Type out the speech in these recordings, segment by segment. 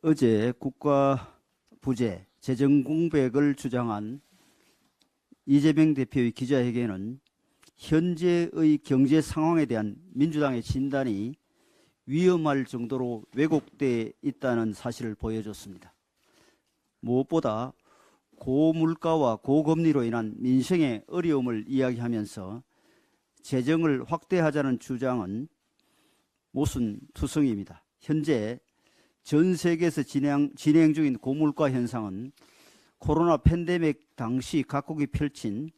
어제 국가 부재, 재정 공백을 주장한 이재명 대표의 기자회견은 현재의 경제 상황에 대한 민주당의 진단이 위험할 정도로 왜곡돼 있다는 사실을 보여줬습니다. 무엇보다 고물가와 고금리로 인한 민생의 어려움을 이야기하면서 재정을 확대하자는 주장은 모순투성입니다. 현재 전 세계에서 진행 중인 고물가 현상은 코로나 팬데믹 당시 각국이 펼친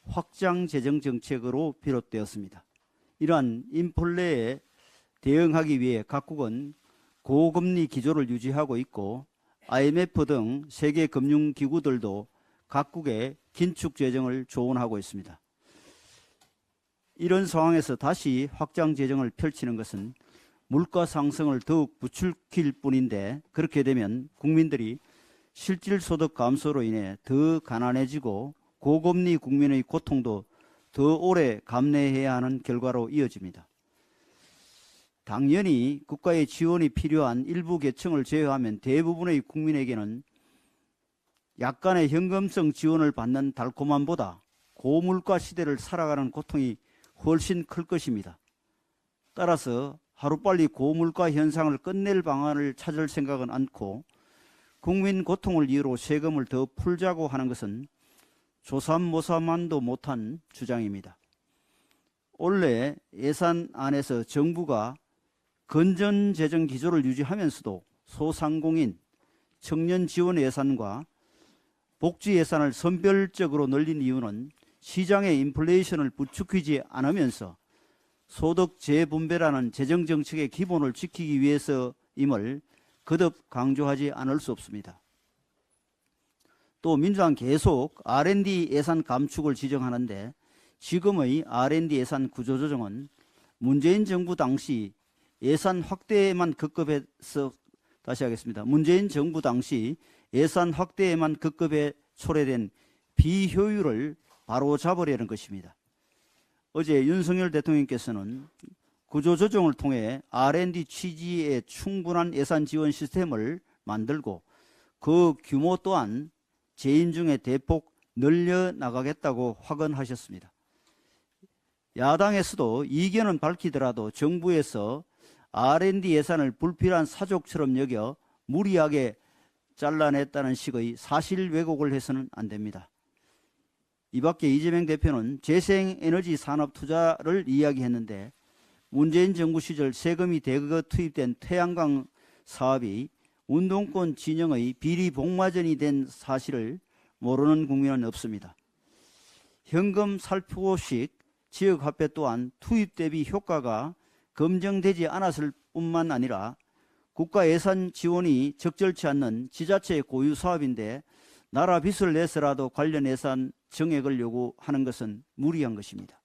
확장 재정 정책으로 비롯되었습니다. 이러한 인플레에 대응하기 위해 각국은 고금리 기조를 유지하고 있고 IMF 등 세계 금융기구들도 각국의 긴축 재정을 조언하고 있습니다. 이런 상황에서 다시 확장 재정을 펼치는 것은 물가 상승을 더욱 부추길 뿐인데, 그렇게 되면 국민들이 실질 소득 감소로 인해 더 가난해지고 고금리 국민의 고통도 더 오래 감내해야 하는 결과로 이어집니다. 당연히 국가의 지원이 필요한 일부 계층을 제외하면 대부분의 국민에게는 약간의 현금성 지원을 받는 달콤함보다 고물가 시대를 살아가는 고통이 훨씬 클 것입니다. 따라서 하루빨리 고물가 현상을 끝낼 방안을 찾을 생각은 않고 국민 고통을 이유로 세금을 더 풀자고 하는 것은 조삼모사만도 못한 주장입니다. 올해 예산안에서 정부가 건전재정 기조를 유지하면서도 소상공인, 청년 지원 예산과 복지 예산을 선별적으로 늘린 이유는 시장의 인플레이션을 부추기지 않으면서 소득 재분배라는 재정정책의 기본을 지키기 위해서임을 거듭 강조하지 않을 수 없습니다. 또 민주당 계속 R&D 예산 감축을 지적하는데, 지금의 R&D 예산 구조조정은 문재인 정부 당시 예산 확대에만 급급해서, 다시 하겠습니다. 문재인 정부 당시 예산 확대에만 급급해 초래된 비효율을 바로잡으려는 것입니다. 어제 윤석열 대통령께서는 구조조정을 통해 R&D 취지에 충분한 예산 지원 시스템을 만들고 그 규모 또한 재임 중에 대폭 늘려나가겠다고 확언하셨습니다. 야당에서도 이견은 밝히더라도 정부에서 R&D 예산을 불필요한 사족처럼 여겨 무리하게 잘라냈다는 식의 사실 왜곡을 해서는 안 됩니다. 이 밖에 이재명 대표는 재생에너지 산업 투자를 이야기했는데, 문재인 정부 시절 세금이 대거 투입된 태양광 사업이 운동권 진영의 비리 복마전이 된 사실을 모르는 국민은 없습니다. 현금 살포식 지역화폐 또한 투입 대비 효과가 검증되지 않았을 뿐만 아니라 국가 예산 지원이 적절치 않는 지자체의 고유 사업인데 나라 빚을 내서라도 관련 예산 정액을 요구하는 것은 무리한 것입니다.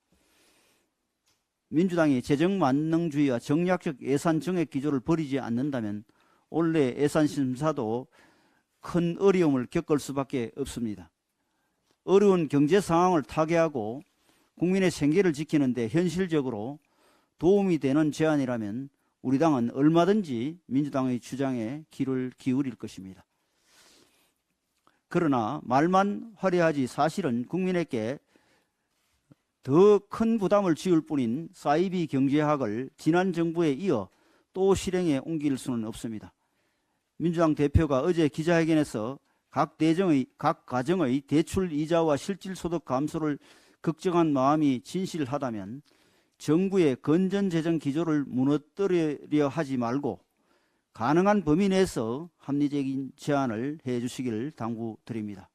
민주당이 재정 만능주의와 정략적 예산 정액 기조를 버리지 않는다면 올해 예산 심사도 큰 어려움을 겪을 수밖에 없습니다. 어려운 경제 상황을 타개하고 국민의 생계를 지키는 데 현실적으로 도움이 되는 제안이라면 우리 당은 얼마든지 민주당의 주장에 귀를 기울일 것입니다. 그러나 말만 화려하지 사실은 국민에게 더 큰 부담을 지을 뿐인 사이비 경제학을 지난 정부에 이어 또 실행에 옮길 수는 없습니다. 민주당 대표가 어제 기자회견에서 각 가정의 대출 이자와 실질 소득 감소를 걱정한 마음이 진실하다면 정부의 건전재정 기조를 무너뜨리려 하지 말고 가능한 범위 내에서 합리적인 제안을 해주시기를 당부드립니다.